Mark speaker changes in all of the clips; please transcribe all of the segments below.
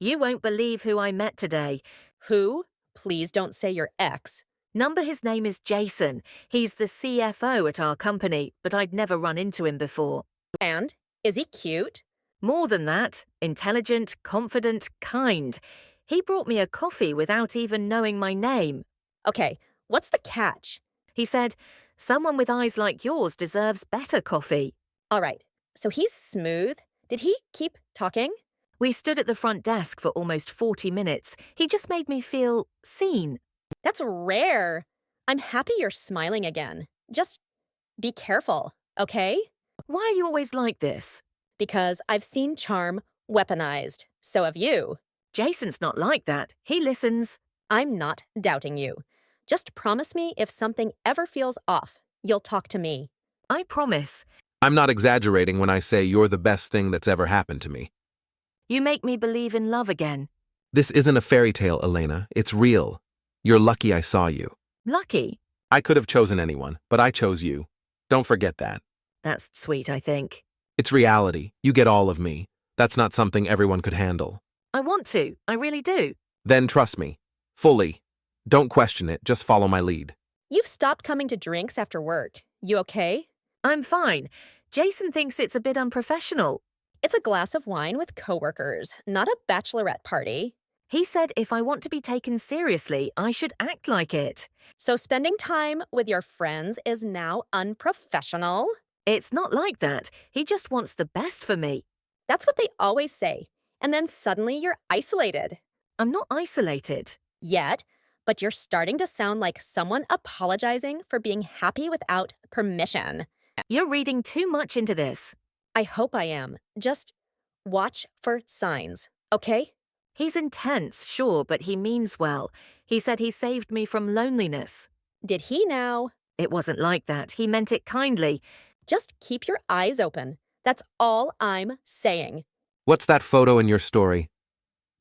Speaker 1: You won't believe who I met today.
Speaker 2: Who? Please don't say your ex.
Speaker 1: His name is Jason. He's the CFO at our company, but I'd never run into him before.
Speaker 2: And? Is he cute?
Speaker 1: More than that, intelligent, confident, kind. He brought me a coffee without even knowing my name.
Speaker 2: Okay, what's the catch?
Speaker 1: He said, "Someone with eyes like yours deserves better coffee."
Speaker 2: All right, so he's smooth. Did he keep talking?
Speaker 1: We stood at the front desk for almost 40 minutes. He just made me feel seen.
Speaker 2: That's rare. I'm happy you're smiling again. Just be careful, okay?
Speaker 1: Why are you always like this?
Speaker 2: Because I've seen charm weaponized. So have you.
Speaker 1: Jason's not like that. He listens.
Speaker 2: I'm not doubting you. Just promise me if something ever feels off, you'll talk to me.
Speaker 1: I promise.
Speaker 3: I'm not exaggerating when I say you're the best thing that's ever happened to me.
Speaker 1: You make me believe in love again.
Speaker 3: This isn't a fairy tale, Elena. It's real. You're lucky I saw you.
Speaker 1: Lucky?
Speaker 3: I could have chosen anyone, but I chose you. Don't forget that.
Speaker 1: That's sweet, I think.
Speaker 3: It's reality. You get all of me. That's not something everyone could handle.
Speaker 1: I want to. I really do.
Speaker 3: Then trust me. Fully. Don't question it. Just follow my lead.
Speaker 2: You've stopped coming to drinks after work. You okay?
Speaker 1: I'm fine. Jason thinks it's a bit unprofessional.
Speaker 2: It's a glass of wine with coworkers, not a bachelorette party.
Speaker 1: He said if I want to be taken seriously, I should act like it.
Speaker 2: So spending time with your friends is now unprofessional?
Speaker 1: It's not like that. He just wants the best for me.
Speaker 2: That's what they always say. And then suddenly you're isolated.
Speaker 1: I'm not isolated.
Speaker 2: Yet, but you're starting to sound like someone apologizing for being happy without permission.
Speaker 1: You're reading too much into this.
Speaker 2: I hope I am. Just watch for signs, okay?
Speaker 1: He's intense, sure, but he means well. He said he saved me from loneliness.
Speaker 2: Did he now?
Speaker 1: It wasn't like that. He meant it kindly.
Speaker 2: Just keep your eyes open. That's all I'm saying.
Speaker 3: What's that photo in your story?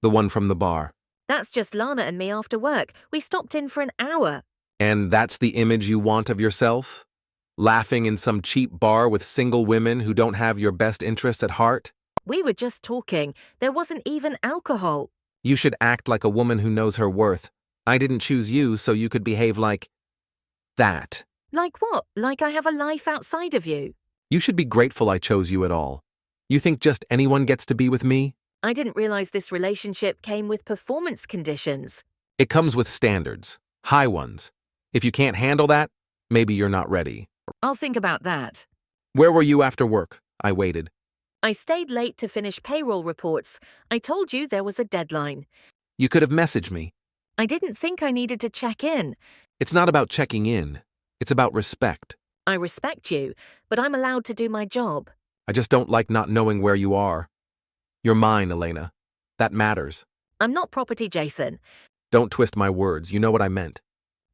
Speaker 3: The one from the bar.
Speaker 1: That's just Lana and me after work. We stopped in for an hour.
Speaker 3: And that's the image you want of yourself? Laughing in some cheap bar with single women who don't have your best interests at heart?
Speaker 1: We were just talking. There wasn't even alcohol.
Speaker 3: You should act like a woman who knows her worth. I didn't choose you so you could behave like that.
Speaker 1: Like what? Like I have a life outside of you?
Speaker 3: You should be grateful I chose you at all. You think just anyone gets to be with me?
Speaker 1: I didn't realize this relationship came with performance conditions.
Speaker 3: It comes with standards, high ones. If you can't handle that, maybe you're not ready.
Speaker 1: I'll think about that.
Speaker 3: Where were you after work? I waited.
Speaker 1: I stayed late to finish payroll reports. I told you there was a deadline.
Speaker 3: You could have messaged me.
Speaker 1: I didn't think I needed to check in.
Speaker 3: It's not about checking in. It's about respect.
Speaker 1: I respect you, but I'm allowed to do my job.
Speaker 3: I just don't like not knowing where you are. You're mine, Elena. That matters.
Speaker 1: I'm not property, Jason.
Speaker 3: Don't twist my words. You know what I meant.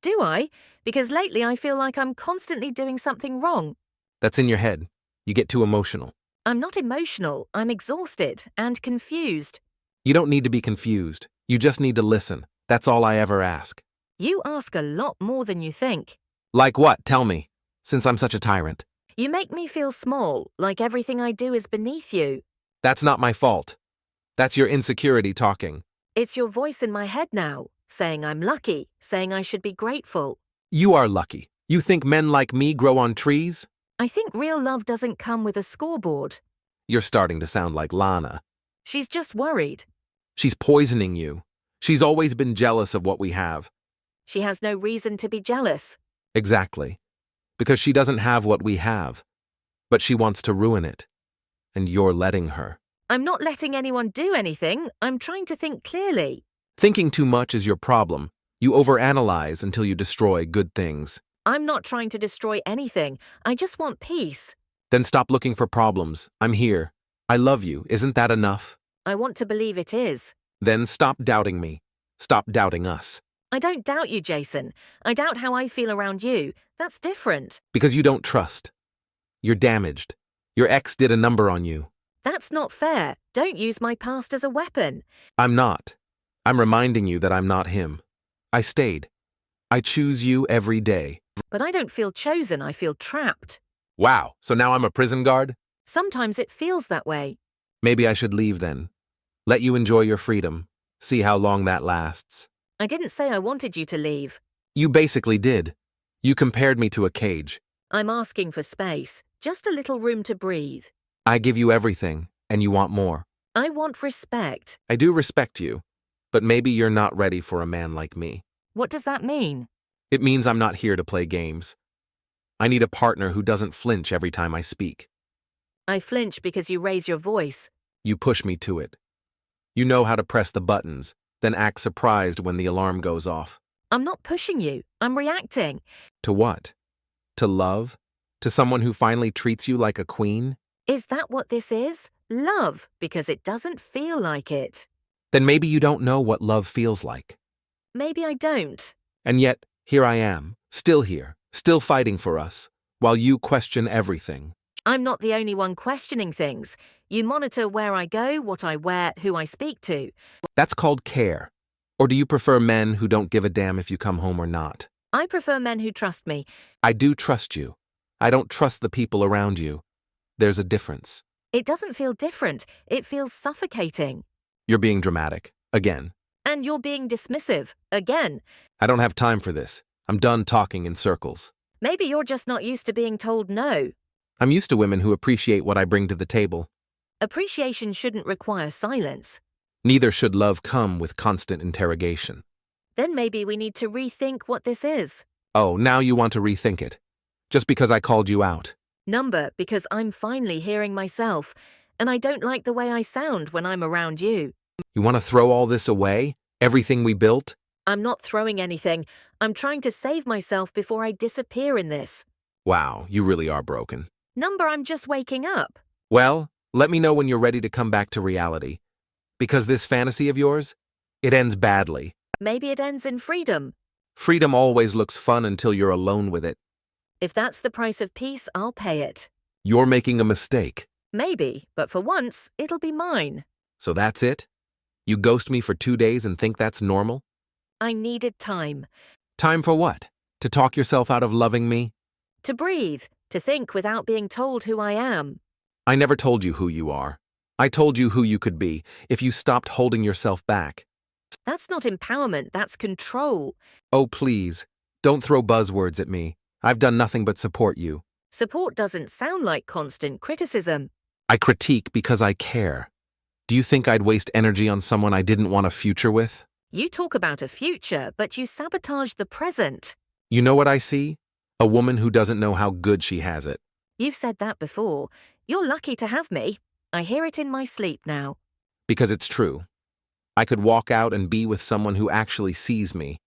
Speaker 1: Do I? Because lately I feel like I'm constantly doing something wrong.
Speaker 3: That's in your head. You get too emotional.
Speaker 1: I'm not emotional. I'm exhausted and confused.
Speaker 3: You don't need to be confused. You just need to listen. That's all I ever ask.
Speaker 1: You ask a lot more than you think.
Speaker 3: Like what? Tell me, since I'm such a tyrant.
Speaker 1: You make me feel small, like everything I do is beneath you.
Speaker 3: That's not my fault. That's your insecurity talking.
Speaker 1: It's your voice in my head now, saying I'm lucky, saying I should be grateful.
Speaker 3: You are lucky. You think men like me grow on trees?
Speaker 1: I think real love doesn't come with a scoreboard.
Speaker 3: You're starting to sound like Lana.
Speaker 1: She's just worried.
Speaker 3: She's poisoning you. She's always been jealous of what we have.
Speaker 1: She has no reason to be jealous.
Speaker 3: Exactly. Because she doesn't have what we have. But she wants to ruin it. And you're letting her.
Speaker 1: I'm not letting anyone do anything. I'm trying to think clearly.
Speaker 3: Thinking too much is your problem. You overanalyze until you destroy good things.
Speaker 1: I'm not trying to destroy anything. I just want peace.
Speaker 3: Then stop looking for problems. I'm here. I love you. Isn't that enough?
Speaker 1: I want to believe it is.
Speaker 3: Then stop doubting me. Stop doubting us.
Speaker 1: I don't doubt you, Jason. I doubt how I feel around you. That's different.
Speaker 3: Because you don't trust. You're damaged. Your ex did a number on you.
Speaker 1: That's not fair. Don't use my past as a weapon.
Speaker 3: I'm not. I'm reminding you that I'm not him. I stayed. I choose you every day.
Speaker 1: But I don't feel chosen. I feel trapped.
Speaker 3: Wow, so now I'm a prison guard?
Speaker 1: Sometimes it feels that way.
Speaker 3: Maybe I should leave then. Let you enjoy your freedom. See how long that lasts.
Speaker 1: I didn't say I wanted you to leave.
Speaker 3: You basically did. You compared me to a cage.
Speaker 1: I'm asking for space, just a little room to breathe.
Speaker 3: I give you everything, and you want more.
Speaker 1: I want respect.
Speaker 3: I do respect you, but maybe you're not ready for a man like me.
Speaker 1: What does that mean?
Speaker 3: It means I'm not here to play games. I need a partner who doesn't flinch every time I speak.
Speaker 1: I flinch because you raise your voice.
Speaker 3: You push me to it. You know how to press the buttons, then act surprised when the alarm goes off.
Speaker 1: I'm not pushing you. I'm reacting.
Speaker 3: To what? To love? To someone who finally treats you like a queen?
Speaker 1: Is that what this is? Love, because it doesn't feel like it.
Speaker 3: Then maybe you don't know what love feels like.
Speaker 1: Maybe I don't.
Speaker 3: And yet, here I am, still here, still fighting for us, while you question everything.
Speaker 1: I'm not the only one questioning things. You monitor where I go, what I wear, who I speak to.
Speaker 3: That's called care. Or do you prefer men who don't give a damn if you come home or not?
Speaker 1: I prefer men who trust me.
Speaker 3: I do trust you. I don't trust the people around you. There's a difference.
Speaker 1: It doesn't feel different. It feels suffocating.
Speaker 3: You're being dramatic. Again.
Speaker 1: And you're being dismissive. Again.
Speaker 3: I don't have time for this. I'm done talking in circles.
Speaker 1: Maybe you're just not used to being told no.
Speaker 3: I'm used to women who appreciate what I bring to the table.
Speaker 1: Appreciation shouldn't require silence.
Speaker 3: Neither should love come with constant interrogation.
Speaker 1: Then maybe we need to rethink what this is.
Speaker 3: Oh, now you want to rethink it. Just because I called you out.
Speaker 1: Number, because I'm finally hearing myself, and I don't like the way I sound when I'm around you.
Speaker 3: You want to throw all this away? Everything we built?
Speaker 1: I'm not throwing anything. I'm trying to save myself before I disappear in this.
Speaker 3: Wow, you really are broken.
Speaker 1: Number, I'm just waking up.
Speaker 3: Well, let me know when you're ready to come back to reality. Because this fantasy of yours, it ends badly.
Speaker 1: Maybe it ends in freedom.
Speaker 3: Freedom always looks fun until you're alone with it.
Speaker 1: If that's the price of peace, I'll pay it.
Speaker 3: You're making a mistake.
Speaker 1: Maybe, but for once, it'll be mine.
Speaker 3: So that's it? You ghost me for 2 days and think that's normal?
Speaker 1: I needed time.
Speaker 3: Time for what? To talk yourself out of loving me?
Speaker 1: To breathe, to think without being told who I am.
Speaker 3: I never told you who you are. I told you who you could be if you stopped holding yourself back.
Speaker 1: That's not empowerment, that's control.
Speaker 3: Oh, please, don't throw buzzwords at me. I've done nothing but support you.
Speaker 1: Support doesn't sound like constant criticism.
Speaker 3: I critique because I care. Do you think I'd waste energy on someone I didn't want a future with?
Speaker 1: You talk about a future, but you sabotage the present.
Speaker 3: You know what I see? A woman who doesn't know how good she has it.
Speaker 1: You've said that before. You're lucky to have me. I hear it in my sleep now.
Speaker 3: Because it's true. I could walk out and be with someone who actually sees me.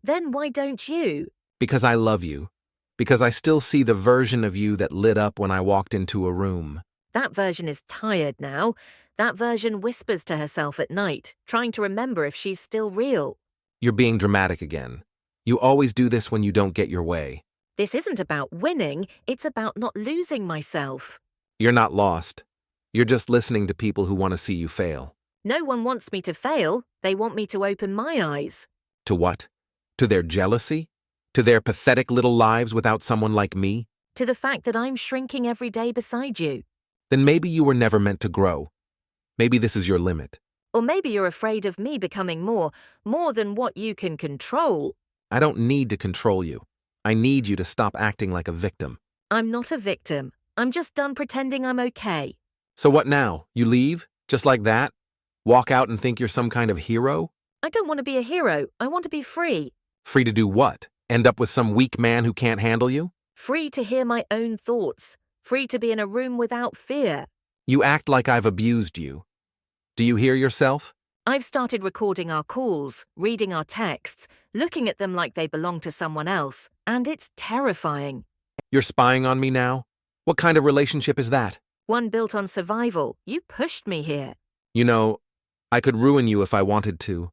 Speaker 1: Then why don't you?
Speaker 3: Because I love you. Because I still see the version of you that lit up when I walked into a room.
Speaker 1: That version is tired now. That version whispers to herself at night, trying to remember if she's still real.
Speaker 3: You're being dramatic again. You always do this when you don't get your way.
Speaker 1: This isn't about winning, it's about not losing myself.
Speaker 3: You're not lost. You're just listening to people who want to see you fail.
Speaker 1: No one wants me to fail. They want me to open my eyes.
Speaker 3: To what? To their jealousy? To their pathetic little lives without someone like me?
Speaker 1: To the fact that I'm shrinking every day beside you.
Speaker 3: Then maybe you were never meant to grow. Maybe this is your limit.
Speaker 1: Or maybe you're afraid of me becoming more than what you can control.
Speaker 3: I don't need to control you. I need you to stop acting like a victim.
Speaker 1: I'm not a victim. I'm just done pretending I'm okay.
Speaker 3: So what now? You leave? Just like that? Walk out and think you're some kind of hero?
Speaker 1: I don't want to be a hero. I want to be free.
Speaker 3: Free to do what? End up with some weak man who can't handle you?
Speaker 1: Free to hear my own thoughts. Free to be in a room without fear.
Speaker 3: You act like I've abused you. Do you hear yourself?
Speaker 1: I've started recording our calls, reading our texts, looking at them like they belong to someone else, and it's terrifying.
Speaker 3: You're spying on me now? What kind of relationship is that?
Speaker 1: One built on survival. You pushed me here.
Speaker 3: You know, I could ruin you if I wanted to.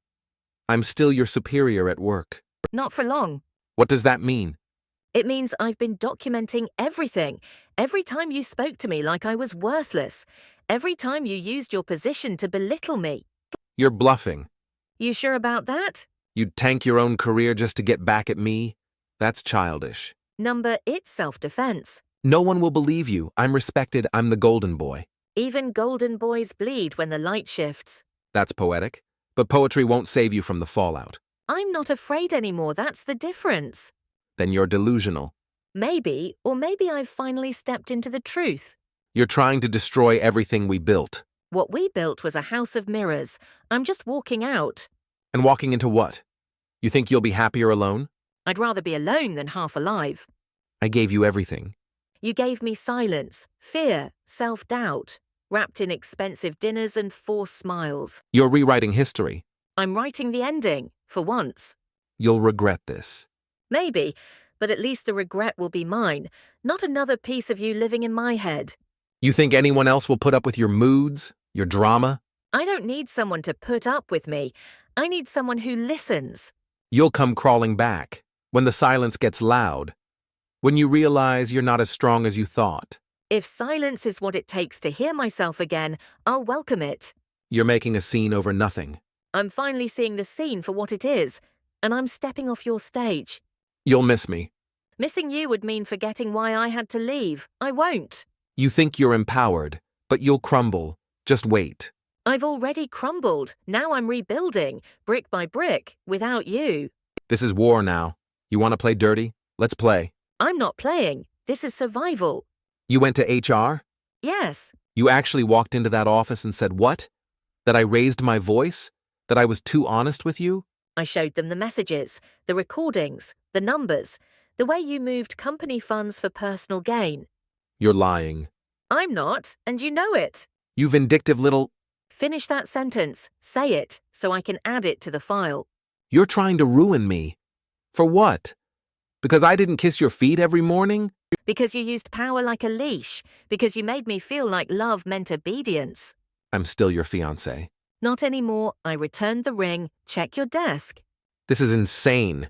Speaker 3: I'm still your superior at work.
Speaker 1: Not for long.
Speaker 3: What does that mean?
Speaker 1: It means I've been documenting everything. Every time you spoke to me like I was worthless. Every time you used your position to belittle me.
Speaker 3: You're bluffing.
Speaker 1: You sure about that?
Speaker 3: You'd tank your own career just to get back at me? That's childish.
Speaker 1: Number, it's self-defense.
Speaker 3: No one will believe you. I'm respected. I'm the golden boy.
Speaker 1: Even golden boys bleed when the light shifts.
Speaker 3: That's poetic. But poetry won't save you from the fallout.
Speaker 1: I'm not afraid anymore, that's the difference.
Speaker 3: Then you're delusional.
Speaker 1: Maybe, or maybe I've finally stepped into the truth.
Speaker 3: You're trying to destroy everything we built.
Speaker 1: What we built was a house of mirrors. I'm just walking out.
Speaker 3: And walking into what? You think you'll be happier alone?
Speaker 1: I'd rather be alone than half alive.
Speaker 3: I gave you everything.
Speaker 1: You gave me silence, fear, self-doubt, wrapped in expensive dinners and forced smiles.
Speaker 3: You're rewriting history.
Speaker 1: I'm writing the ending, for once.
Speaker 3: You'll regret this.
Speaker 1: Maybe, but at least the regret will be mine, not another piece of you living in my head.
Speaker 3: You think anyone else will put up with your moods, your drama?
Speaker 1: I don't need someone to put up with me. I need someone who listens.
Speaker 3: You'll come crawling back when the silence gets loud, when you realize you're not as strong as you thought.
Speaker 1: If silence is what it takes to hear myself again, I'll welcome it.
Speaker 3: You're making a scene over nothing.
Speaker 1: I'm finally seeing the scene for what it is, and I'm stepping off your stage.
Speaker 3: You'll miss me.
Speaker 1: Missing you would mean forgetting why I had to leave. I won't.
Speaker 3: You think you're empowered, but you'll crumble. Just wait.
Speaker 1: I've already crumbled. Now I'm rebuilding, brick by brick, without you.
Speaker 3: This is war now. You want to play dirty? Let's play.
Speaker 1: I'm not playing. This is survival.
Speaker 3: You went to HR?
Speaker 1: Yes.
Speaker 3: You actually walked into that office and said what? That I raised my voice? That I was too honest with you?
Speaker 1: I showed them the messages, the recordings, the numbers, the way you moved company funds for personal gain.
Speaker 3: You're lying.
Speaker 1: I'm not, and you know it.
Speaker 3: You vindictive little...
Speaker 1: Finish that sentence. Say it, so I can add it to the file.
Speaker 3: You're trying to ruin me. For what? Because I didn't kiss your feet every morning?
Speaker 1: Because you used power like a leash. Because you made me feel like love meant obedience.
Speaker 3: I'm still your fiancé.
Speaker 1: Not anymore. I returned the ring. Check your desk.
Speaker 3: This is insane.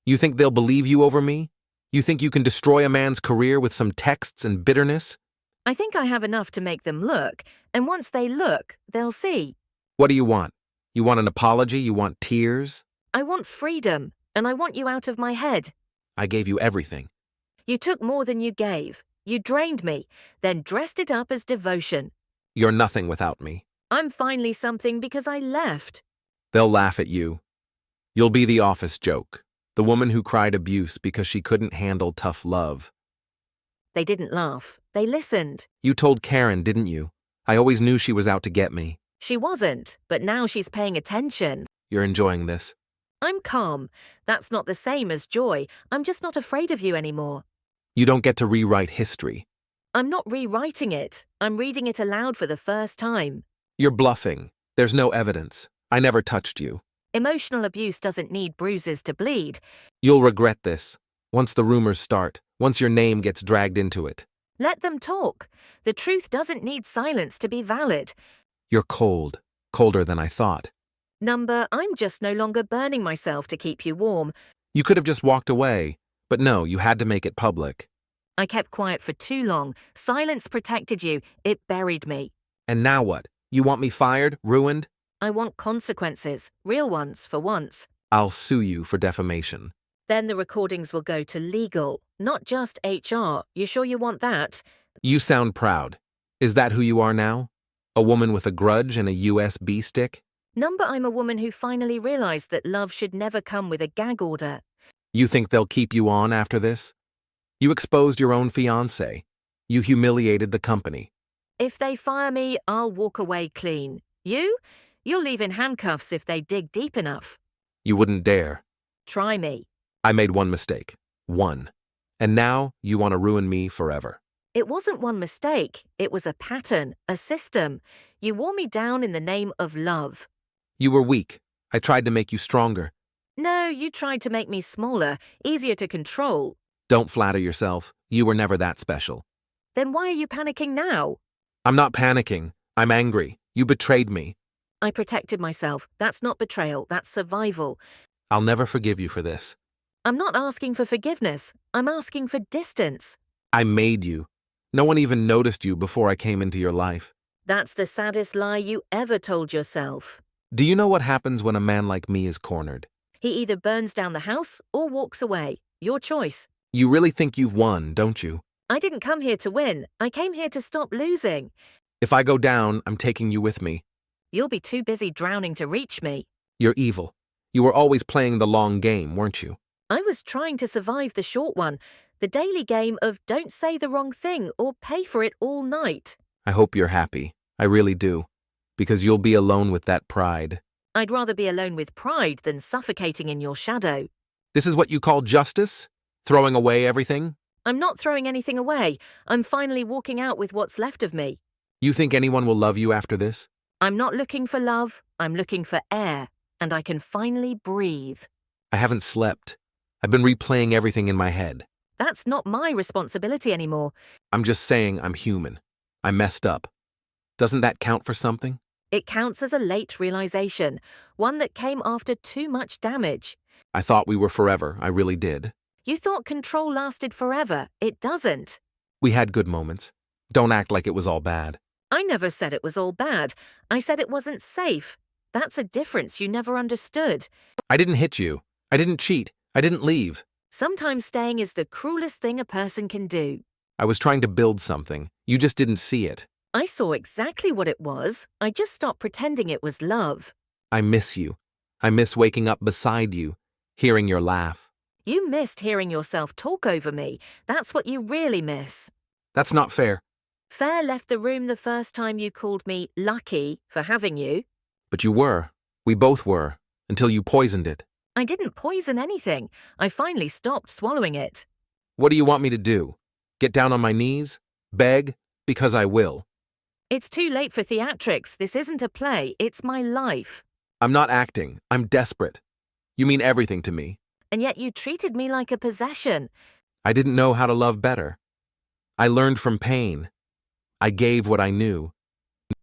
Speaker 3: You think they'll believe you over me? You think you can destroy a man's career with some texts and bitterness?
Speaker 1: I think I have enough to make them look, and once they look, they'll see.
Speaker 3: What do you want? You want an apology? You want tears?
Speaker 1: I want freedom, and I want you out of my head.
Speaker 3: I gave you everything.
Speaker 1: You took more than you gave. You drained me, then dressed it up as devotion.
Speaker 3: You're nothing without me.
Speaker 1: I'm finally something because I left.
Speaker 3: They'll laugh at you. You'll be the office joke, the woman who cried abuse because she couldn't handle tough love.
Speaker 1: They didn't laugh. They listened.
Speaker 3: You told Karen, didn't you? I always knew she was out to get me.
Speaker 1: She wasn't, but now she's paying attention.
Speaker 3: You're enjoying this.
Speaker 1: I'm calm. That's not the same as joy. I'm just not afraid of you anymore.
Speaker 3: You don't get to rewrite history.
Speaker 1: I'm not rewriting it. I'm reading it aloud for the first time.
Speaker 3: You're bluffing. There's no evidence. I never touched you.
Speaker 1: Emotional abuse doesn't need bruises to bleed.
Speaker 3: You'll regret this. Once the rumors start, once your name gets dragged into it.
Speaker 1: Let them talk. The truth doesn't need silence to be valid.
Speaker 3: You're cold. Colder than I thought.
Speaker 1: Number, I'm just no longer burning myself to keep you warm.
Speaker 3: You could have just walked away. But no, you had to make it public.
Speaker 1: I kept quiet for too long. Silence protected you. It buried me.
Speaker 3: And now what? You want me fired? Ruined?
Speaker 1: I want consequences. Real ones, for once.
Speaker 3: I'll sue you for defamation.
Speaker 1: Then the recordings will go to legal, not just HR. You sure you want that?
Speaker 3: You sound proud. Is that who you are now? A woman with a grudge and a USB stick?
Speaker 1: Number, I'm a woman who finally realized that love should never come with a gag order.
Speaker 3: You think they'll keep you on after this? You exposed your own fiancé. You humiliated the company.
Speaker 1: If they fire me, I'll walk away clean. You? You'll leave in handcuffs if they dig deep enough.
Speaker 3: You wouldn't dare.
Speaker 1: Try me.
Speaker 3: I made one mistake. One. And now you want to ruin me forever.
Speaker 1: It wasn't one mistake. It was a pattern, a system. You wore me down in the name of love.
Speaker 3: You were weak. I tried to make you stronger.
Speaker 1: No, you tried to make me smaller, easier to control.
Speaker 3: Don't flatter yourself. You were never that special.
Speaker 1: Then why are you panicking now?
Speaker 3: I'm not panicking. I'm angry. You betrayed me.
Speaker 1: I protected myself. That's not betrayal. That's survival.
Speaker 3: I'll never forgive you for this.
Speaker 1: I'm not asking for forgiveness. I'm asking for distance.
Speaker 3: I made you. No one even noticed you before I came into your life.
Speaker 1: That's the saddest lie you ever told yourself.
Speaker 3: Do you know what happens when a man like me is cornered?
Speaker 1: He either burns down the house or walks away. Your choice.
Speaker 3: You really think you've won, don't you?
Speaker 1: I didn't come here to win. I came here to stop losing.
Speaker 3: If I go down, I'm taking you with me.
Speaker 1: You'll be too busy drowning to reach me.
Speaker 3: You're evil. You were always playing the long game, weren't you?
Speaker 1: I was trying to survive the short one, the daily game of don't say the wrong thing or pay for it all night.
Speaker 3: I hope you're happy. I really do. Because you'll be alone with that pride.
Speaker 1: I'd rather be alone with pride than suffocating in your shadow.
Speaker 3: This is what you call justice? Throwing away everything?
Speaker 1: I'm not throwing anything away. I'm finally walking out with what's left of me.
Speaker 3: You think anyone will love you after this?
Speaker 1: I'm not looking for love. I'm looking for air. And I can finally breathe.
Speaker 3: I haven't slept. I've been replaying everything in my head.
Speaker 1: That's not my responsibility anymore.
Speaker 3: I'm just saying I'm human. I messed up. Doesn't that count for something?
Speaker 1: It counts as a late realization, one that came after too much damage.
Speaker 3: I thought we were forever. I really did.
Speaker 1: You thought control lasted forever. It doesn't.
Speaker 3: We had good moments. Don't act like it was all bad.
Speaker 1: I never said it was all bad. I said it wasn't safe. That's a difference you never understood.
Speaker 3: I didn't hit you. I didn't cheat. I didn't leave.
Speaker 1: Sometimes staying is the cruelest thing a person can do.
Speaker 3: I was trying to build something. You just didn't see it.
Speaker 1: I saw exactly what it was. I just stopped pretending it was love.
Speaker 3: I miss you. I miss waking up beside you, hearing your laugh.
Speaker 1: You missed hearing yourself talk over me. That's what you really miss.
Speaker 3: That's not fair.
Speaker 1: Fair left the room the first time you called me lucky for having you.
Speaker 3: But you were. We both were. Until you poisoned it.
Speaker 1: I didn't poison anything. I finally stopped swallowing it.
Speaker 3: What do you want me to do? Get down on my knees? Beg? Because I will.
Speaker 1: It's too late for theatrics. This isn't a play. It's my life.
Speaker 3: I'm not acting. I'm desperate. You mean everything to me.
Speaker 1: And yet you treated me like a possession.
Speaker 3: I didn't know how to love better. I learned from pain. I gave what I knew.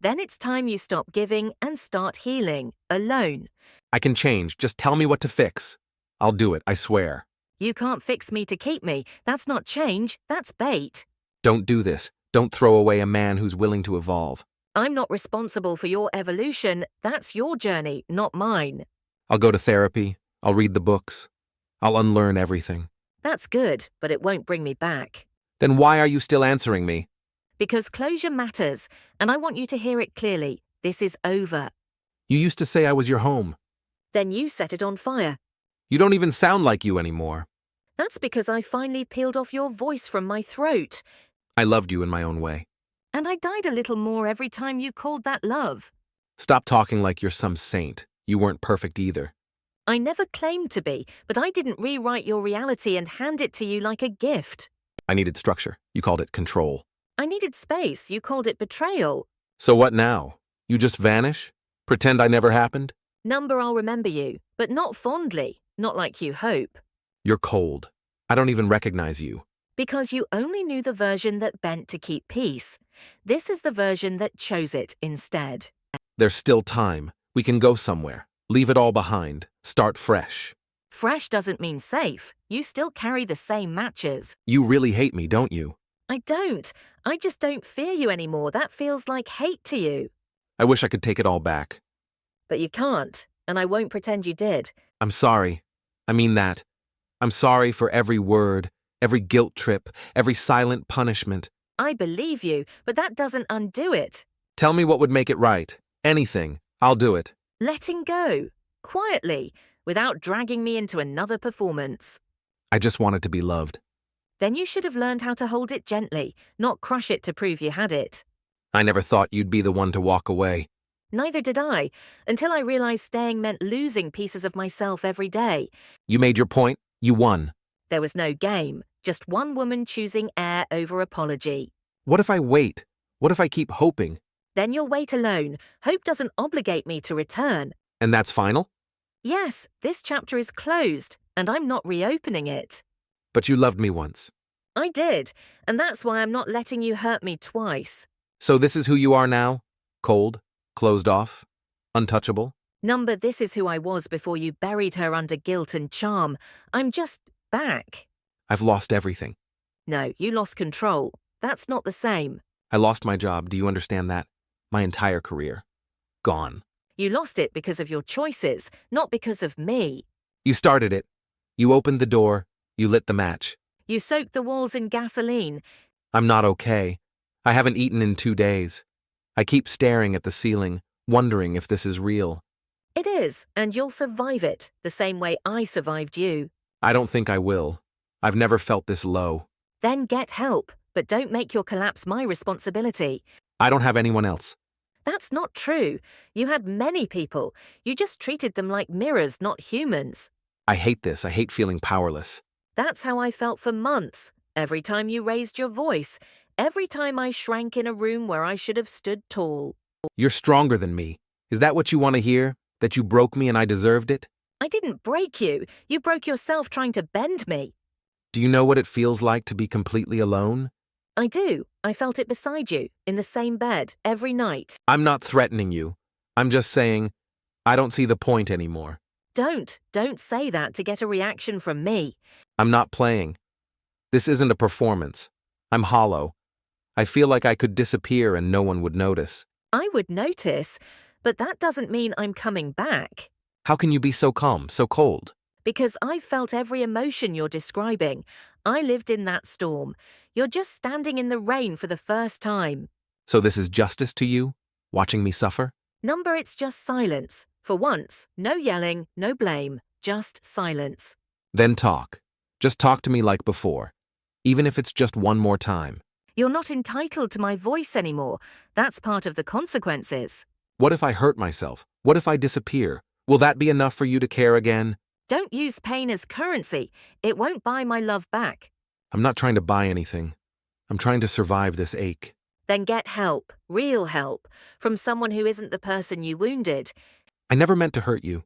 Speaker 1: Then it's time you stop giving and start healing, alone.
Speaker 3: I can change. Just tell me what to fix. I'll do it, I swear.
Speaker 1: You can't fix me to keep me. That's not change. That's bait.
Speaker 3: Don't do this. Don't throw away a man who's willing to evolve.
Speaker 1: I'm not responsible for your evolution. That's your journey, not mine.
Speaker 3: I'll go to therapy. I'll read the books. I'll unlearn everything.
Speaker 1: That's good, but it won't bring me back.
Speaker 3: Then why are you still answering me?
Speaker 1: Because closure matters, and I want you to hear it clearly. This is over.
Speaker 3: You used to say I was your home.
Speaker 1: Then you set it on fire.
Speaker 3: You don't even sound like you anymore.
Speaker 1: That's because I finally peeled off your voice from my throat.
Speaker 3: I loved you in my own way.
Speaker 1: And I died a little more every time you called that love.
Speaker 3: Stop talking like you're some saint. You weren't perfect either.
Speaker 1: I never claimed to be, but I didn't rewrite your reality and hand it to you like a gift.
Speaker 3: I needed structure. You called it control.
Speaker 1: I needed space. You called it betrayal.
Speaker 3: So what now? You just vanish? Pretend I never happened?
Speaker 1: Number, I'll remember you, but not fondly, not like you hope.
Speaker 3: You're cold. I don't even recognize you.
Speaker 1: Because you only knew the version that bent to keep peace. This is the version that chose it instead.
Speaker 3: There's still time. We can go somewhere. Leave it all behind. Start fresh.
Speaker 1: Fresh doesn't mean safe. You still carry the same matches.
Speaker 3: You really hate me, don't you?
Speaker 1: I don't. I just don't fear you anymore. That feels like hate to you.
Speaker 3: I wish I could take it all back.
Speaker 1: But you can't, and I won't pretend you did.
Speaker 3: I'm sorry. I mean that. I'm sorry for every word, every guilt trip, every silent punishment.
Speaker 1: I believe you, but that doesn't undo it.
Speaker 3: Tell me what would make it right. Anything. I'll do it.
Speaker 1: Letting go. Quietly, without dragging me into another performance.
Speaker 3: I just wanted to be loved.
Speaker 1: Then you should have learned how to hold it gently, not crush it to prove you had it.
Speaker 3: I never thought you'd be the one to walk away.
Speaker 1: Neither did I, until I realized staying meant losing pieces of myself every day.
Speaker 3: You made your point. You won.
Speaker 1: There was no game, just one woman choosing air over apology.
Speaker 3: What if I wait? What if I keep hoping?
Speaker 1: Then you'll wait alone. Hope doesn't obligate me to return.
Speaker 3: And that's final?
Speaker 1: Yes, this chapter is closed, and I'm not reopening it.
Speaker 3: But you loved me once.
Speaker 1: I did, and that's why I'm not letting you hurt me twice.
Speaker 3: So this is who you are now? Cold? Closed off? Untouchable?
Speaker 1: Number, this is who I was before you buried her under guilt and charm. I'm just back.
Speaker 3: I've lost everything.
Speaker 1: No, you lost control. That's not the same.
Speaker 3: I lost my job. Do you understand that? My entire career. Gone.
Speaker 1: You lost it because of your choices, not because of me.
Speaker 3: You started it. You opened the door. You lit the match.
Speaker 1: You soaked the walls in gasoline.
Speaker 3: I'm not okay. I haven't eaten in 2 days. I keep staring at the ceiling, wondering if this is real.
Speaker 1: It is, and you'll survive it, the same way I survived you.
Speaker 3: I don't think I will. I've never felt this low.
Speaker 1: Then get help, but don't make your collapse my responsibility.
Speaker 3: I don't have anyone else.
Speaker 1: That's not true. You had many people. You just treated them like mirrors, not humans.
Speaker 3: I hate this. I hate feeling powerless.
Speaker 1: That's how I felt for months. Every time you raised your voice, every time I shrank in a room where I should have stood tall.
Speaker 3: You're stronger than me. Is that what you want to hear? That you broke me and I deserved it?
Speaker 1: I didn't break you. You broke yourself trying to bend me.
Speaker 3: Do you know what it feels like to be completely alone?
Speaker 1: I do. I felt it beside you, in the same bed, every night.
Speaker 3: I'm not threatening you. I'm just saying, I don't see the point anymore.
Speaker 1: Don't say that to get a reaction from me.
Speaker 3: I'm not playing. This isn't a performance. I'm hollow. I feel like I could disappear and no one would notice.
Speaker 1: I would notice, but that doesn't mean I'm coming back.
Speaker 3: How can you be so calm, so cold?
Speaker 1: Because I felt every emotion you're describing. I lived in that storm. You're just standing in the rain for the first time.
Speaker 3: So this is justice to you? Watching me suffer?
Speaker 1: Number, it's just silence. For once, no yelling, no blame, just silence.
Speaker 3: Then talk. Just talk to me like before. Even if it's just one more time.
Speaker 1: You're not entitled to my voice anymore. That's part of the consequences.
Speaker 3: What if I hurt myself? What if I disappear? Will that be enough for you to care again?
Speaker 1: Don't use pain as currency. It won't buy my love back.
Speaker 3: I'm not trying to buy anything. I'm trying to survive this ache.
Speaker 1: Then get help, real help, from someone who isn't the person you wounded.
Speaker 3: I never meant to hurt you.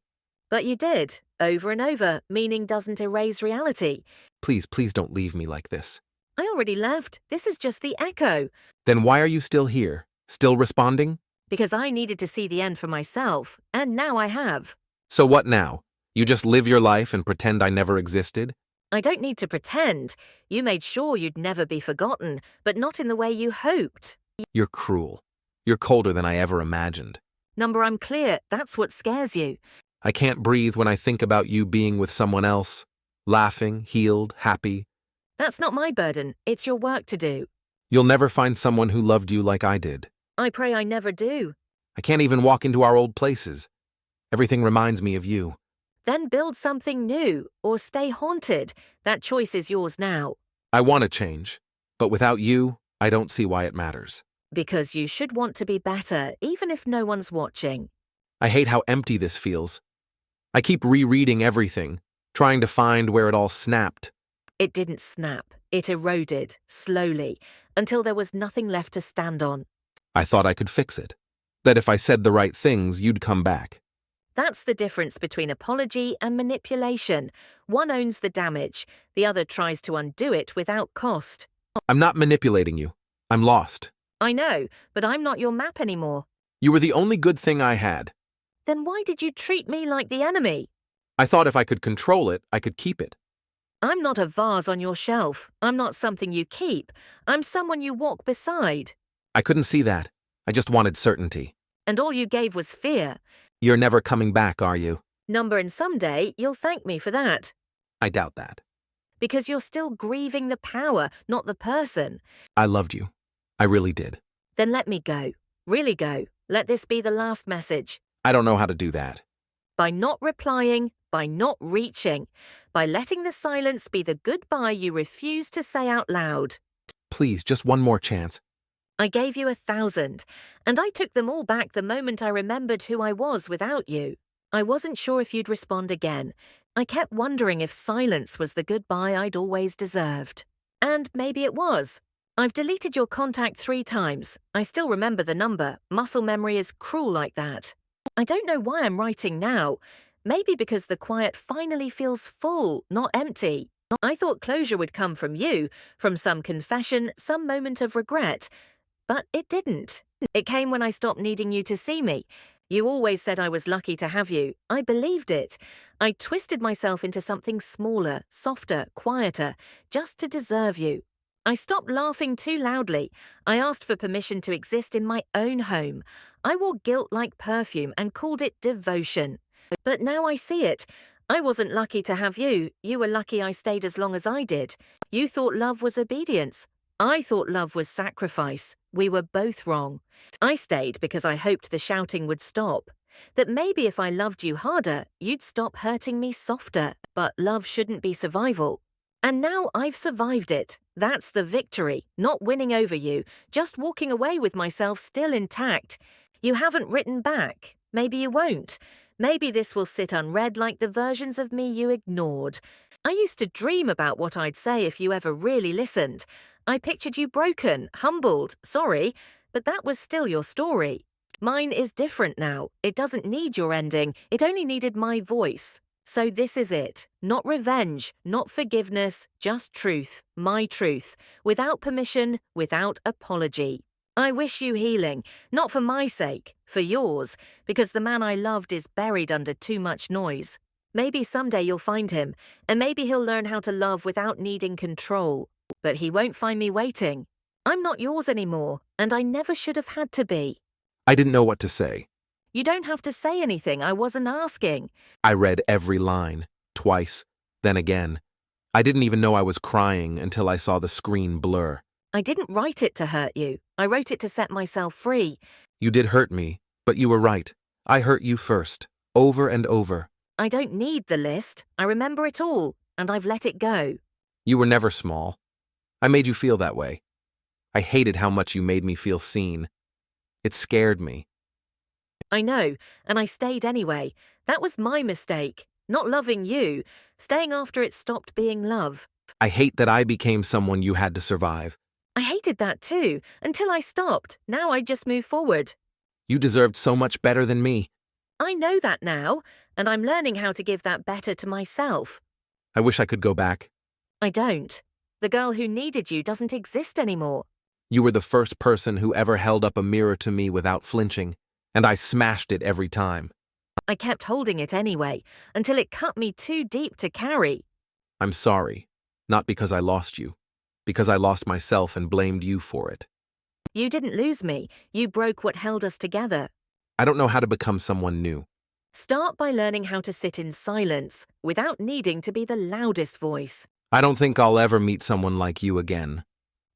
Speaker 1: But you did, over and over. Meaning doesn't erase reality.
Speaker 3: Please don't leave me like this.
Speaker 1: I already left. This is just the echo.
Speaker 3: Then why are you still here? Still responding?
Speaker 1: Because I needed to see the end for myself, and now I have.
Speaker 3: So what now? You just live your life and pretend I never existed?
Speaker 1: I don't need to pretend. You made sure you'd never be forgotten, but not in the way you hoped.
Speaker 3: You're cruel. You're colder than I ever imagined.
Speaker 1: Number, I'm clear. That's what scares you.
Speaker 3: I can't breathe when I think about you being with someone else. Laughing, healed, happy.
Speaker 1: That's not my burden. It's your work to do.
Speaker 3: You'll never find someone who loved you like I did.
Speaker 1: I pray I never do.
Speaker 3: I can't even walk into our old places. Everything reminds me of you.
Speaker 1: Then build something new, or stay haunted. That choice is yours now.
Speaker 3: I want to change, but without you, I don't see why it matters.
Speaker 1: Because you should want to be better, even if no one's watching.
Speaker 3: I hate how empty this feels. I keep rereading everything, trying to find where it all snapped.
Speaker 1: It didn't snap. It eroded, slowly, until there was nothing left to stand on.
Speaker 3: I thought I could fix it. That if I said the right things, you'd come back.
Speaker 1: That's the difference between apology and manipulation. One owns the damage, the other tries to undo it without cost.
Speaker 3: I'm not manipulating you. I'm lost.
Speaker 1: I know, but I'm not your map anymore.
Speaker 3: You were the only good thing I had.
Speaker 1: Then why did you treat me like the enemy?
Speaker 3: I thought if I could control it, I could keep it.
Speaker 1: I'm not a vase on your shelf. I'm not something you keep. I'm someone you walk beside.
Speaker 3: I couldn't see that. I just wanted certainty.
Speaker 1: And all you gave was fear.
Speaker 3: You're never coming back, are you?
Speaker 1: Number, and someday you'll thank me for that.
Speaker 3: I doubt that.
Speaker 1: Because you're still grieving the power, not the person.
Speaker 3: I loved you. I really did.
Speaker 1: Then let me go. Really go. Let this be the last message.
Speaker 3: I don't know how to do that.
Speaker 1: By not replying, by not reaching, by letting the silence be the goodbye you refuse to say out loud.
Speaker 3: Please, just one more chance.
Speaker 1: I gave you 1,000, and I took them all back the moment I remembered who I was without you. I wasn't sure if you'd respond again. I kept wondering if silence was the goodbye I'd always deserved. And maybe it was. I've deleted your contact 3 times. I still remember the number. Muscle memory is cruel like that. I don't know why I'm writing now. Maybe because the quiet finally feels full, not empty. I thought closure would come from you, from some confession, some moment of regret. But it didn't. It came when I stopped needing you to see me. You always said I was lucky to have you. I believed it. I twisted myself into something smaller, softer, quieter, just to deserve you. I stopped laughing too loudly. I asked for permission to exist in my own home. I wore guilt like perfume and called it devotion. But now I see it. I wasn't lucky to have you. You were lucky I stayed as long as I did. You thought love was obedience. I thought love was sacrifice. We were both wrong. I stayed because I hoped the shouting would stop. That maybe if I loved you harder, you'd stop hurting me softer. But love shouldn't be survival. And now I've survived it. That's the victory, not winning over you, just walking away with myself still intact. You haven't written back. Maybe you won't. Maybe this will sit unread like the versions of me you ignored. I used to dream about what I'd say if you ever really listened. I pictured you broken, humbled, sorry, but that was still your story. Mine is different now. It doesn't need your ending. It only needed my voice. So this is it. Not revenge, not forgiveness, just truth, my truth, without permission, without apology. I wish you healing, not for my sake, for yours, because the man I loved is buried under too much noise. Maybe someday you'll find him, and maybe he'll learn how to love without needing control. But he won't find me waiting. I'm not yours anymore, and I never should have had to be.
Speaker 3: I didn't know what to say.
Speaker 1: You don't have to say anything, I wasn't asking.
Speaker 3: I read every line, twice, then again. I didn't even know I was crying until I saw the screen blur.
Speaker 1: I didn't write it to hurt you. I wrote it to set myself free.
Speaker 3: You did hurt me, but you were right. I hurt you first, over and over.
Speaker 1: I don't need the list. I remember it all, and I've let it go.
Speaker 3: You were never small. I made you feel that way. I hated how much you made me feel seen. It scared me.
Speaker 1: I know, and I stayed anyway. That was my mistake. Not loving you, staying after it stopped being love.
Speaker 3: I hate that I became someone you had to survive.
Speaker 1: I hated that too, until I stopped. Now I just move forward.
Speaker 3: You deserved so much better than me.
Speaker 1: I know that now, and I'm learning how to give that better to myself.
Speaker 3: I wish I could go back.
Speaker 1: I don't. The girl who needed you doesn't exist anymore.
Speaker 3: You were the first person who ever held up a mirror to me without flinching, and I smashed it every time.
Speaker 1: I kept holding it anyway, until it cut me too deep to carry.
Speaker 3: I'm sorry, not because I lost you, because I lost myself and blamed you for it.
Speaker 1: You didn't lose me. You broke what held us together.
Speaker 3: I don't know how to become someone new.
Speaker 1: Start by learning how to sit in silence, without needing to be the loudest voice.
Speaker 3: I don't think I'll ever meet someone like you again.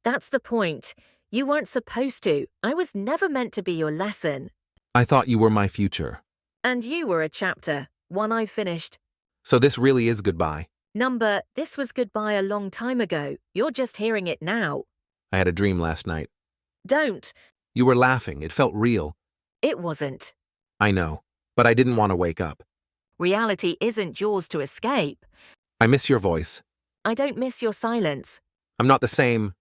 Speaker 1: That's the point. You weren't supposed to. I was never meant to be your lesson.
Speaker 3: I thought you were my future.
Speaker 1: And you were a chapter, one I finished.
Speaker 3: So this really is goodbye.
Speaker 1: This was goodbye a long time ago. You're just hearing it now.
Speaker 3: I had a dream last night.
Speaker 1: Don't.
Speaker 3: You were laughing. It felt real.
Speaker 1: It wasn't.
Speaker 3: I know, but I didn't want to wake up.
Speaker 1: Reality isn't yours to escape.
Speaker 3: I miss your voice.
Speaker 1: I don't miss your silence.
Speaker 3: I'm not the same.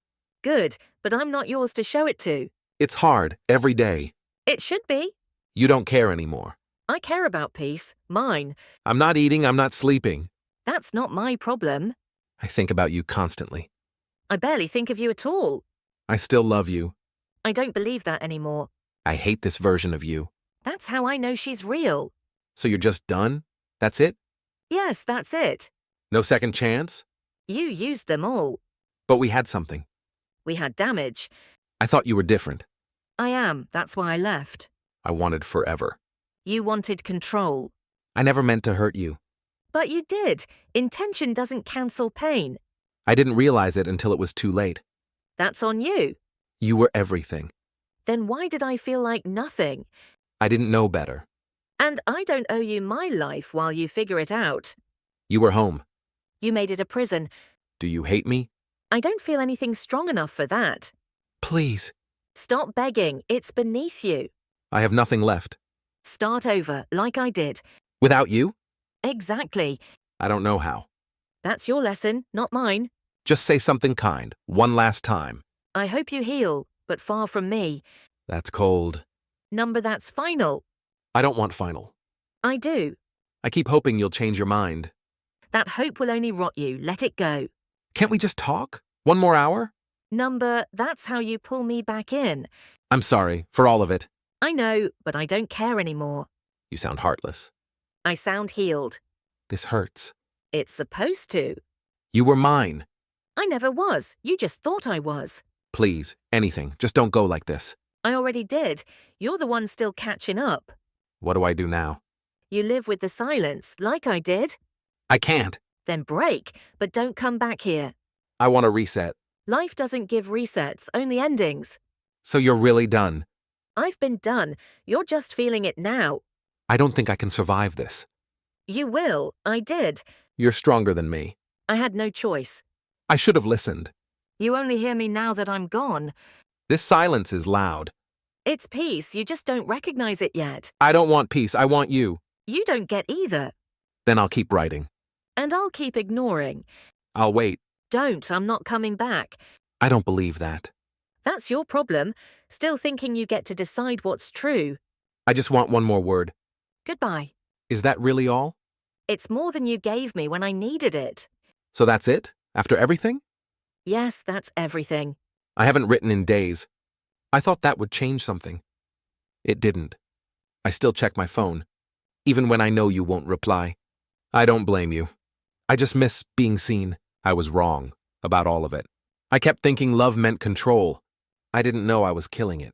Speaker 1: Good, but I'm not yours to show it to.
Speaker 3: It's hard, every day.
Speaker 1: It should be.
Speaker 3: You don't care anymore.
Speaker 1: I care about peace. Mine.
Speaker 3: I'm not eating, I'm not sleeping.
Speaker 1: That's not my problem.
Speaker 3: I think about you constantly.
Speaker 1: I barely think of you at all.
Speaker 3: I still love you.
Speaker 1: I don't believe that anymore.
Speaker 3: I hate this version of you.
Speaker 1: That's how I know she's real.
Speaker 3: So you're just done? That's it?
Speaker 1: Yes, that's it.
Speaker 3: No second chance?
Speaker 1: You used them all.
Speaker 3: But we had something.
Speaker 1: We had damage.
Speaker 3: I thought you were different.
Speaker 1: I am. That's why I left.
Speaker 3: I wanted forever.
Speaker 1: You wanted control.
Speaker 3: I never meant to hurt you.
Speaker 1: But you did. Intention doesn't cancel pain.
Speaker 3: I didn't realize it until it was too late.
Speaker 1: That's on you.
Speaker 3: You were everything.
Speaker 1: Then why did I feel like nothing?
Speaker 3: I didn't know better.
Speaker 1: And I don't owe you my life while you figure it out.
Speaker 3: You were home.
Speaker 1: You made it a prison.
Speaker 3: Do you hate me?
Speaker 1: I don't feel anything strong enough for that.
Speaker 3: Please.
Speaker 1: Stop begging. It's beneath you.
Speaker 3: I have nothing left.
Speaker 1: Start over, like I did.
Speaker 3: Without you?
Speaker 1: Exactly.
Speaker 3: I don't know how.
Speaker 1: That's your lesson, not mine.
Speaker 3: Just say something kind, one last time.
Speaker 1: I hope you heal, but far from me.
Speaker 3: That's cold.
Speaker 1: That's final.
Speaker 3: I don't want final.
Speaker 1: I do.
Speaker 3: I keep hoping you'll change your mind.
Speaker 1: That hope will only rot you. Let it go.
Speaker 3: Can't we just talk? One more hour?
Speaker 1: That's how you pull me back in.
Speaker 3: I'm sorry, for all of it.
Speaker 1: I know, but I don't care anymore.
Speaker 3: You sound heartless.
Speaker 1: I sound healed.
Speaker 3: This hurts.
Speaker 1: It's supposed to.
Speaker 3: You were mine.
Speaker 1: I never was. You just thought I was.
Speaker 3: Please, anything. Just don't go like this.
Speaker 1: I already did. You're the one still catching up.
Speaker 3: What do I do now?
Speaker 1: You live with the silence, like I did.
Speaker 3: I can't.
Speaker 1: Then break, but don't come back here.
Speaker 3: I want to reset.
Speaker 1: Life doesn't give resets, only endings.
Speaker 3: So you're really done.
Speaker 1: I've been done. You're just feeling it now.
Speaker 3: I don't think I can survive this.
Speaker 1: You will. I did.
Speaker 3: You're stronger than me.
Speaker 1: I had no choice.
Speaker 3: I should have listened.
Speaker 1: You only hear me now that I'm gone.
Speaker 3: This silence is loud.
Speaker 1: It's peace. You just don't recognize it yet.
Speaker 3: I don't want peace. I want you.
Speaker 1: You don't get either.
Speaker 3: Then I'll keep writing.
Speaker 1: And I'll keep ignoring.
Speaker 3: I'll wait.
Speaker 1: Don't. I'm not coming back.
Speaker 3: I don't believe that.
Speaker 1: That's your problem. Still thinking you get to decide what's true.
Speaker 3: I just want one more word.
Speaker 1: Goodbye.
Speaker 3: Is that really all?
Speaker 1: It's more than you gave me when I needed it.
Speaker 3: So that's it? After everything?
Speaker 1: Yes, that's everything.
Speaker 3: I haven't written in days. I thought that would change something. It didn't. I still check my phone, even when I know you won't reply. I don't blame you. I just miss being seen. I was wrong about all of it. I kept thinking love meant control. I didn't know I was killing it.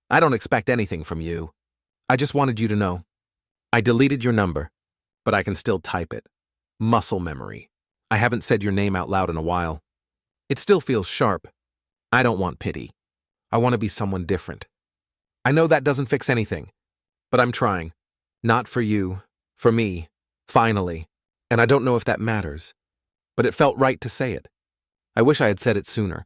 Speaker 3: I don't expect anything from you. I just wanted you to know. I deleted your number, but I can still type it. Muscle memory. I haven't said your name out loud in a while. It still feels sharp. I don't want pity. I want to be someone different. I know that doesn't fix anything, but I'm trying. Not for you, for me, finally. And I don't know if that matters, but it felt right to say it. I wish I had said it sooner.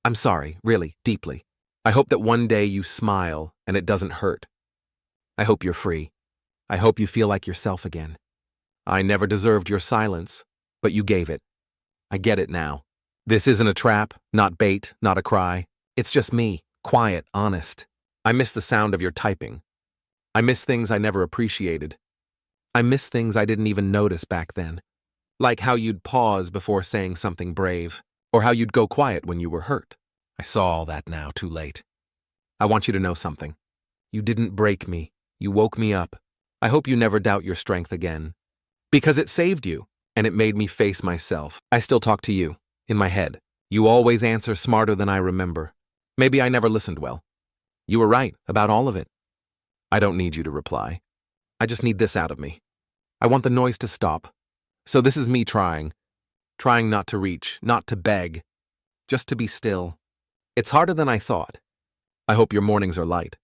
Speaker 3: I'm sorry, really, deeply. I hope that one day you smile and it doesn't hurt. I hope you're free. I hope you feel like yourself again. I never deserved your silence, but you gave it. I get it now. This isn't a trap, not bait, not a cry. It's just me, quiet, honest. I miss the sound of your typing. I miss things I never appreciated. I miss things I didn't even notice back then. Like how you'd pause before saying something brave, or how you'd go quiet when you were hurt. I saw all that now, too late. I want you to know something. You didn't break me. You woke me up. I hope you never doubt your strength again. Because it saved you, and it made me face myself. I still talk to you, in my head. You always answer smarter than I remember. Maybe I never listened well. You were right about all of it. I don't need you to reply. I just need this out of me. I want the noise to stop. So this is me trying not to reach, not to beg, just to be still. It's harder than I thought. I hope your mornings are light.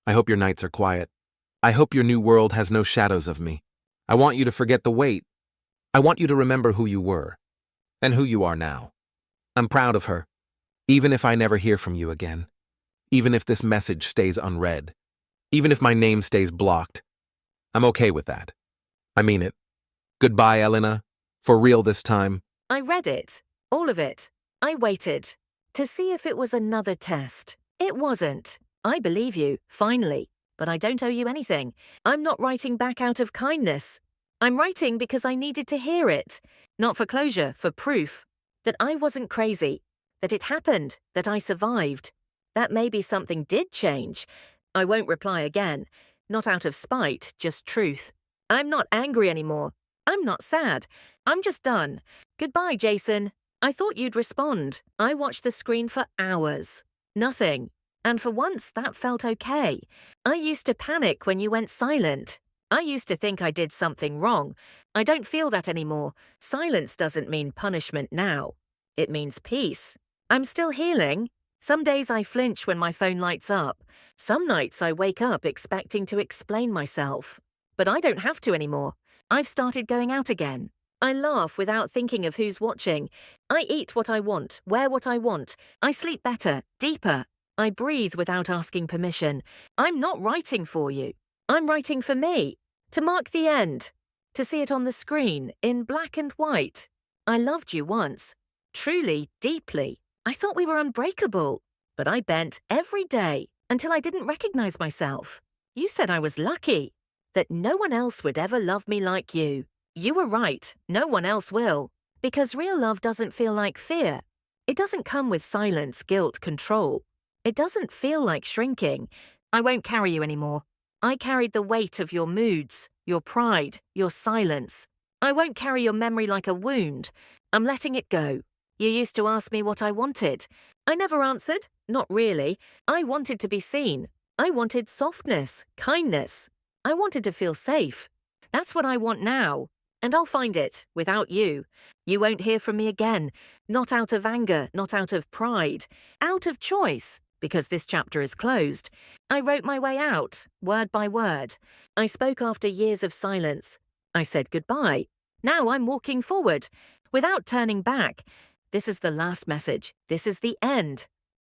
Speaker 3: I hope your nights are quiet. I hope your new world has no shadows of me. I want you to forget the weight. I want you to remember who you were and who you are now. I'm proud of her, even if I never hear from you again, even if this message stays unread, even if my name stays blocked. I'm okay with that. I mean it. Goodbye, Elena. For real this time.
Speaker 1: I read it. All of it. I waited. To see if it was another test. It wasn't. I believe you, finally. But I don't owe you anything. I'm not writing back out of kindness. I'm writing because I needed to hear it. Not for closure, for proof. That I wasn't crazy. That it happened. That I survived. That maybe something did change. I won't reply again. Not out of spite, just truth. I'm not angry anymore. I'm not sad. I'm just done. Goodbye, Jason. I thought you'd respond. I watched the screen for hours. Nothing. And for once, that felt okay. I used to panic when you went silent. I used to think I did something wrong. I don't feel that anymore. Silence doesn't mean punishment now. It means peace. I'm still healing. Some days I flinch when my phone lights up. Some nights I wake up expecting to explain myself. But I don't have to anymore. I've started going out again. I laugh without thinking of who's watching. I eat what I want, wear what I want. I sleep better, deeper. I breathe without asking permission. I'm not writing for you. I'm writing for me. To mark the end. To see it on the screen, in black and white. I loved you once. Truly, deeply. I thought we were unbreakable. But I bent every day until I didn't recognize myself. You said I was lucky. That no one else would ever love me like you. You were right. No one else will. Because real love doesn't feel like fear. It doesn't come with silence, guilt, control. It doesn't feel like shrinking. I won't carry you anymore. I carried the weight of your moods, your pride, your silence. I won't carry your memory like a wound. I'm letting it go. You used to ask me what I wanted. I never answered. Not really. I wanted to be seen. I wanted softness, kindness. I wanted to feel safe. That's what I want now. And I'll find it, without you. You won't hear from me again. Not out of anger, not out of pride. Out of choice. because this chapter is closed. I wrote my way out, word by word. I spoke after years of silence. I said goodbye. Now I'm walking forward, without turning back. This is the last message. This is the end.